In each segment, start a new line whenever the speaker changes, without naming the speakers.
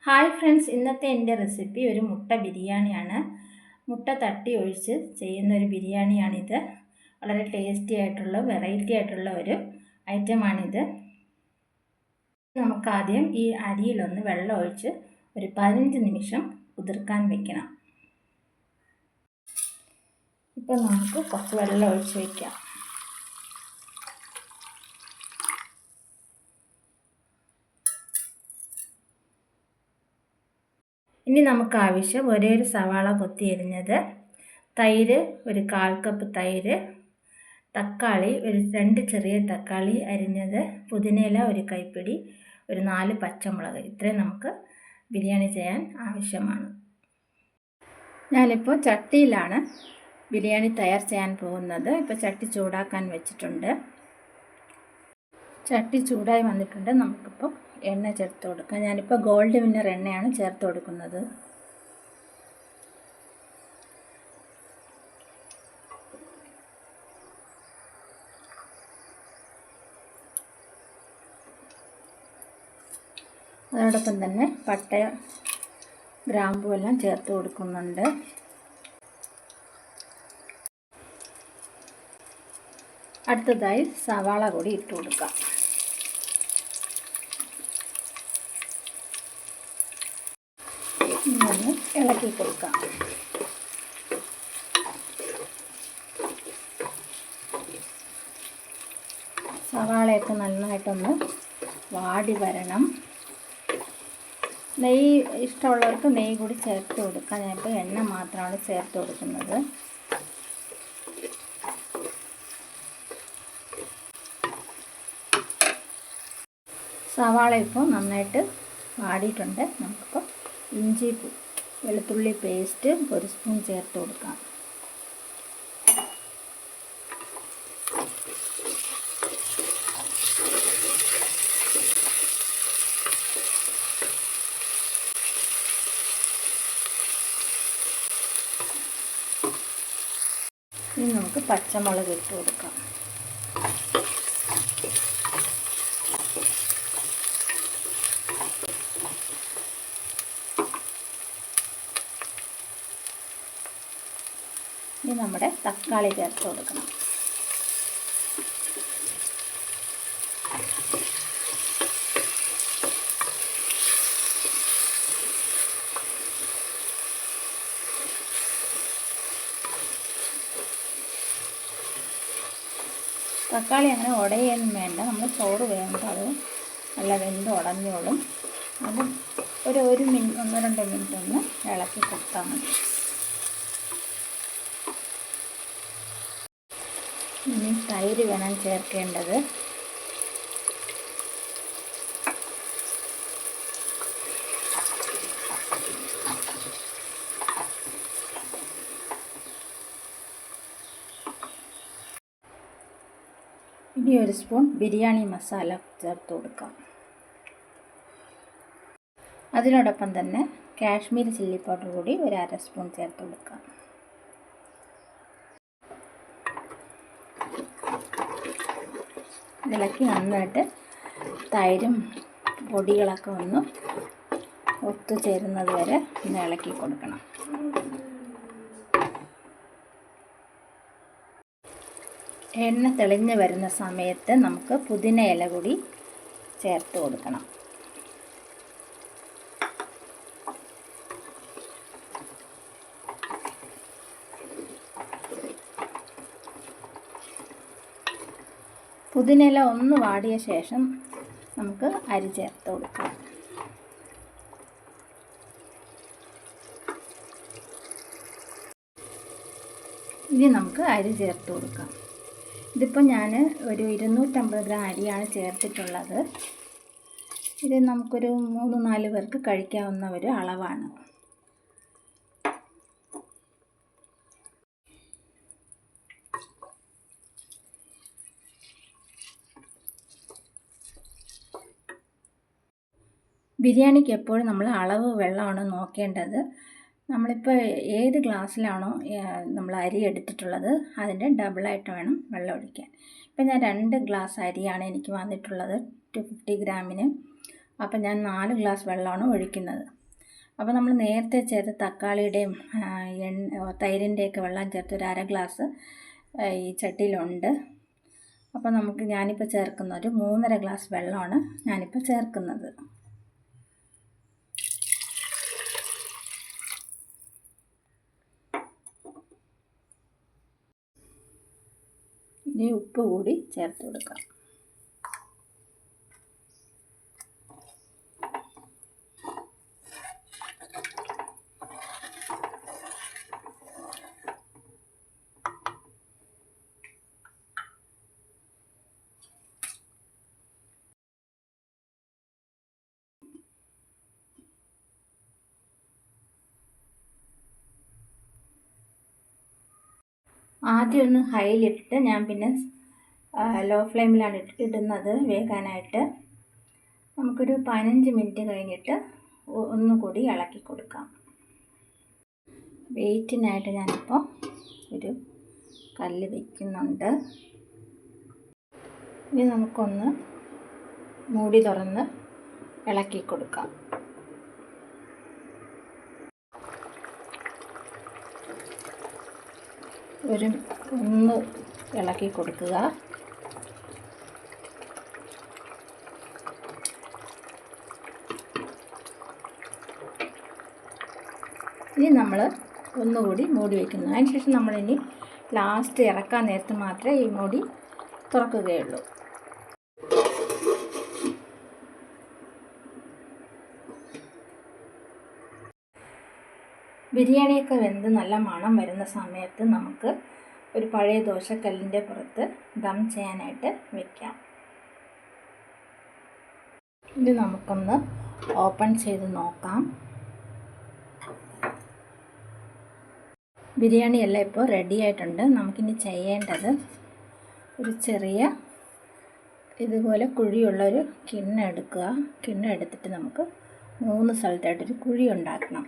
Hi friends, ഇന്നത്തെ എൻ്റെ recipe ഒരു മുട്ട ബിരിയാണിയാണ്. മുട്ട തട്ടി ഒഴിച്ച് ചെയ്യുന്ന ഒരു ബിരിയാണിയാണിത്. വളരെ ടേസ്റ്റി ആയിട്ടുള്ള വെറൈറ്റി ആയിട്ടുള്ള ഒരു ഐറ്റമാണിത്. നമുക്കാദ്യം ഈ അരിയിലൊന്ന് വെള്ളം ഒഴിച്ച് ഒരു 15 നിമിഷം കുതിർക്കാൻ വെക്കണം. ഇപ്പോൾ നമുക്ക് കുറച്ച് വെള്ളം ഒഴിച്ച് വയ്ക്കാം. ഇനി നമുക്ക് ആവശ്യം ഒരു സവാള കൊത്തി അരിഞ്ഞത്, തൈര് ഒരു 1/4 കപ്പ് തൈര്, തക്കാളി ഒരു 2 ചെറിയ തക്കാളി അരിഞ്ഞത്, പുതിനയില ഒരു കൈപ്പിടി, ഒരു 4 പച്ചമുളക്. ഇത്രയും നമുക്ക് ബിരിയാണി ചെയ്യാൻ ആവശ്യമാണ്. ഞാനിപ്പോൾ ചട്ടിയിലാണ് ബിരിയാണി തയ്യാർ ചെയ്യാൻ പോകുന്നത്. ഇപ്പോൾ ചട്ടി ചൂടാക്കാൻ വെച്ചിട്ടുണ്ട്. ചട്ടി ചൂടായി വന്നിട്ടുണ്ട്. നമുക്കിപ്പോൾ എണ്ണ ചേർത്ത് കൊടുക്കാം. ഞാനിപ്പോൾ ഗോൾഡ് വിന്നർ എണ്ണയാണ് ചേർത്ത് കൊടുക്കുന്നത്. അതോടൊപ്പം തന്നെ പട്ട ഗ്രാമ്പൂ എല്ലാം ചേർത്ത് കൊടുക്കുന്നുണ്ട്. അടുത്തതായി സവാള കൂടി ഇട്ട് കൊടുക്കാം. ഇങ്ങനെ ഇളക്കി കൊടുക്കാം. സവാളയൊക്കെ നന്നായിട്ടൊന്ന് വാടി വരണം. നെയ്യ് ഇഷ്ടമുള്ളവർക്ക് നെയ്യ് കൂടി ചേർത്ത് കൊടുക്കാം. ഞാനിപ്പോൾ എണ്ണ മാത്രമാണ് ചേർത്ത് കൊടുക്കുന്നത്. സവാള ഇപ്പോൾ നന്നായിട്ട് വാടിയിട്ടുണ്ട്. നമുക്കിപ്പോൾ ഇഞ്ചി വെളുത്തുള്ളി പേസ്റ്റ് 1 സ്പൂൺ ചേർത്ത് കൊടുക്കാം. ഇനി നമുക്ക് പച്ചമുളക് ഇട്ട് കൊടുക്കാം. ഇനി നമ്മുടെ തക്കാളി ചേർത്ത് കൊടുക്കണം. തക്കാളി അങ്ങനെ ഉടയൊന്നും വേണ്ട. നമ്മൾ ചോറ് വേകുമ്പോൾ അത് നല്ല വെന്ത് ഉടഞ്ഞോളും. അത് ഒരു മിനിറ്റ് 1-2 മിനിറ്റ് ഒന്ന് ഇളക്കി കൊടുത്താൽ മതി. ഇനി തൈര് വേണം ചേർക്കേണ്ടത്. ഇനി 1 സ്പൂൺ ബിരിയാണി മസാല ചേർത്ത് കൊടുക്കാം. അതിനോടൊപ്പം തന്നെ കാശ്മീരി ചില്ലി പൗഡർ കൂടി ഒരു 1/2 സ്പൂൺ ചേർത്ത് കൊടുക്കാം. ഇളക്കി നന്നായിട്ട് തൈരും പൊടികളൊക്കെ ഒന്ന് ഒത്തുചേരുന്നത് വരെ ഒന്ന് ഇളക്കി കൊടുക്കണം. എണ്ണ തെളിഞ്ഞ് വരുന്ന സമയത്ത് നമുക്ക് പുതിന ഇല കൂടി ചേർത്ത് കൊടുക്കണം. പുതിന ഇല ഒന്ന് വാടിയ ശേഷം നമുക്ക് അരി ചേർത്ത് കൊടുക്കാം. ഇനി നമുക്ക് അരി ചേർത്ത് കൊടുക്കാം. ഇതിപ്പോൾ ഞാൻ ഒരു 250 ഗ്രാം അരിയാണ് ചേർത്തിട്ടുള്ളത്. ഇത് നമുക്കൊരു 3-4 പേർക്ക് കഴിക്കാവുന്ന ഒരു അളവാണ്. ബിരിയാണിക്ക് എപ്പോഴും നമ്മൾ അളവ് വെള്ളമാണ് നോക്കേണ്ടത്. നമ്മളിപ്പോൾ ഏത് ഗ്ലാസ്സിലാണോ നമ്മൾ അരി എടുത്തിട്ടുള്ളത് അതിൻ്റെ ഡബിളായിട്ട് വേണം വെള്ളം ഒഴിക്കാൻ. ഇപ്പം ഞാൻ 2 ഗ്ലാസ് അരിയാണ് എനിക്ക് വന്നിട്ടുള്ളത്. 250 ഗ്രാമിന് അപ്പം ഞാൻ 4 ഗ്ലാസ് വെള്ളമാണ് ഒഴിക്കുന്നത്. അപ്പോൾ നമ്മൾ നേരത്തെ ചേർത്ത തക്കാളിയുടെയും തൈരിൻ്റെയൊക്കെ വെള്ളം ചേർത്ത് ഒരു 1/2 ഗ്ലാസ് ഈ ചട്ടിയിലുണ്ട്. അപ്പോൾ ഞാനിപ്പോൾ ചേർക്കുന്ന ഒരു 3.5 ഗ്ലാസ് വെള്ളമാണ് ഞാനിപ്പോൾ ചേർക്കുന്നത്. ഇനി ഉപ്പ് കൂടി ചേർത്ത് കൊടുക്കാം. ആദ്യം ഒന്ന് ഹൈയിലിട്ടിട്ട് ഞാൻ പിന്നെ ലോ ഫ്ലെയിമിലാണ് ഇടുന്നത് വേകാനായിട്ട്. നമുക്കൊരു 15 മിനിറ്റ് കഴിഞ്ഞിട്ട് ഒന്നുകൂടി ഇളക്കി കൊടുക്കാം. വെയിറ്റിനായിട്ട് ഞാനിപ്പോൾ ഒരു കല്ല് വയ്ക്കുന്നുണ്ട്. ഇനി നമുക്കൊന്ന് മൂടി തുറന്ന് ഇളക്കി കൊടുക്കാം. ഒന്ന് ഇളക്കി കൊടുക്കുക. ഇനി നമ്മൾ ഒന്നുകൂടി മൂടി വയ്ക്കുന്നു. അതിനുശേഷം നമ്മളിനി ലാസ്റ്റ് ഇറക്കാൻ നേരത്ത് മാത്രമേ ഈ മൂടി തുറക്കുകയുള്ളൂ. ബിരിയാണിയൊക്കെ വെന്ത് നല്ല മണം വരുന്ന സമയത്ത് നമുക്ക് ഒരു പഴയ ദോശക്കല്ലിൻ്റെ പുറത്ത് ദം ചെയ്യാനായിട്ട് വെക്കാം. ഇത് നമുക്കൊന്ന് ഓപ്പൺ ചെയ്ത് നോക്കാം. ബിരിയാണി എല്ലാം ഇപ്പോൾ റെഡി ആയിട്ടുണ്ട്. നമുക്കിനി ചെയ്യേണ്ടത് ഒരു ചെറിയ ഇതുപോലെ കുഴിയുള്ളൊരു കിണ്ണം എടുക്കുക. കിണ്ണം എടുത്തിട്ട് നമുക്ക് 3 സ്ഥലത്തായിട്ടൊരു കുഴി ഉണ്ടാക്കണം.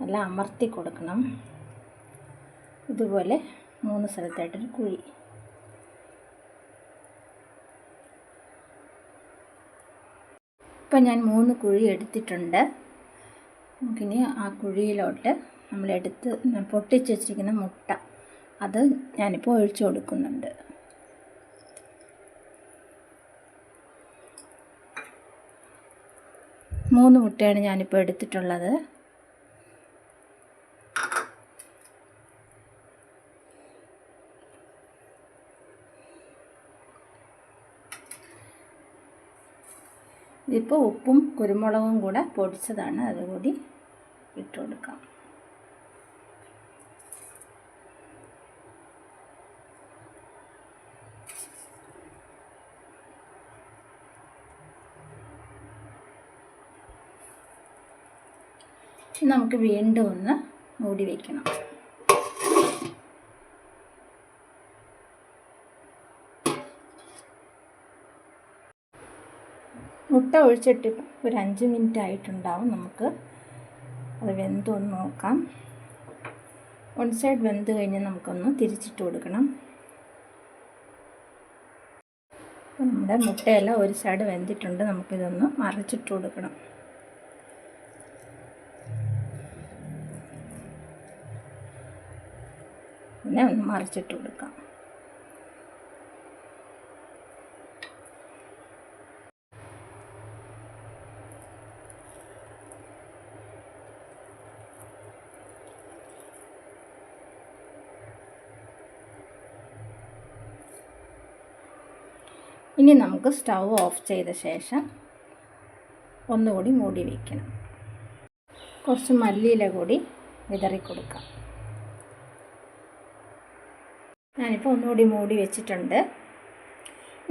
നല്ല അമർത്തി കൊടുക്കണം. ഇതുപോലെ 3 സ്ഥലത്തായിട്ടൊരു കുഴി. ഇപ്പം ഞാൻ 3 കുഴി എടുത്തിട്ടുണ്ട്. നമുക്കിനി ആ കുഴിയിലോട്ട് നമ്മൾ പൊട്ടിച്ച് വെച്ചിരിക്കുന്ന മുട്ട അത് ഞാനിപ്പോൾ ഒഴിച്ചു കൊടുക്കുന്നുണ്ട്. മൂന്ന് മുട്ടയാണ് ഞാനിപ്പോൾ എടുത്തിട്ടുള്ളത്. ഇതിപ്പോൾ ഉപ്പും കുരുമുളകും കൂടെ പൊടിച്ചതാണ്, അതുകൂടി ഇട്ട് കൊടുക്കാം. നമുക്ക് വീണ്ടും ഒന്ന് മൂടി വയ്ക്കണം. മുട്ട ഒഴിച്ചിട്ട് ഒരു 5 മിനിറ്റ് ആയിട്ടുണ്ടാവും. നമുക്ക് അത് വെന്തൊന്ന് നോക്കാം. 1 സൈഡ് വെന്ത് കഴിഞ്ഞ് നമുക്കൊന്ന് തിരിച്ചിട്ട് കൊടുക്കണം. നമ്മുടെ മുട്ടയെല്ലാം ഒരു സൈഡ് വെന്തിട്ടുണ്ട്. നമുക്കിതൊന്ന് മറിച്ചിട്ട് കൊടുക്കണം. പിന്നെ ഒന്ന് മറിച്ചിട്ട് കൊടുക്കാം. ഇനി നമുക്ക് സ്റ്റൗ ഓഫ് ചെയ്ത ശേഷം ഒന്നുകൂടി മൂടി വയ്ക്കണം. കുറച്ച് മല്ലിയില കൂടി വിതറി കൊടുക്കാം. ഞാനിപ്പോൾ ഒന്നുകൂടി മൂടി വെച്ചിട്ടുണ്ട്.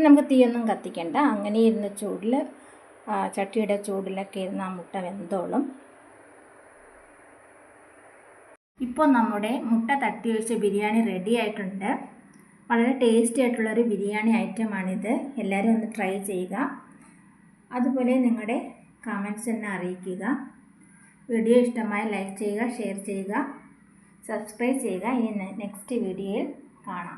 നമുക്ക് തീയൊന്നും കത്തിക്കണ്ട. അങ്ങനെ ഇരുന്ന ചൂടിൽ ചട്ടിയുടെ ചൂടിലൊക്കെ ഇരുന്ന് ആ മുട്ട വെന്തോളും. ഇപ്പോൾ നമ്മുടെ മുട്ട തട്ടി ഒഴിച്ച ബിരിയാണി റെഡി ആയിട്ടുണ്ട്. വളരെ ടേസ്റ്റി ആയിട്ടുള്ളൊരു ബിരിയാണി ഐറ്റമാണിത്. എല്ലാവരും ഒന്ന് ട്രൈ ചെയ്യുക. അതുപോലെ നിങ്ങളുടെ കമൻറ്റ്സ് എന്നെ അറിയിക്കുക. വീഡിയോ ഇഷ്ടമായ ലൈക്ക് ചെയ്യുക, ഷെയർ ചെയ്യുക, സബ്സ്ക്രൈബ് ചെയ്യുക. ഇനി നെക്സ്റ്റ് വീഡിയോയിൽ കാണാം.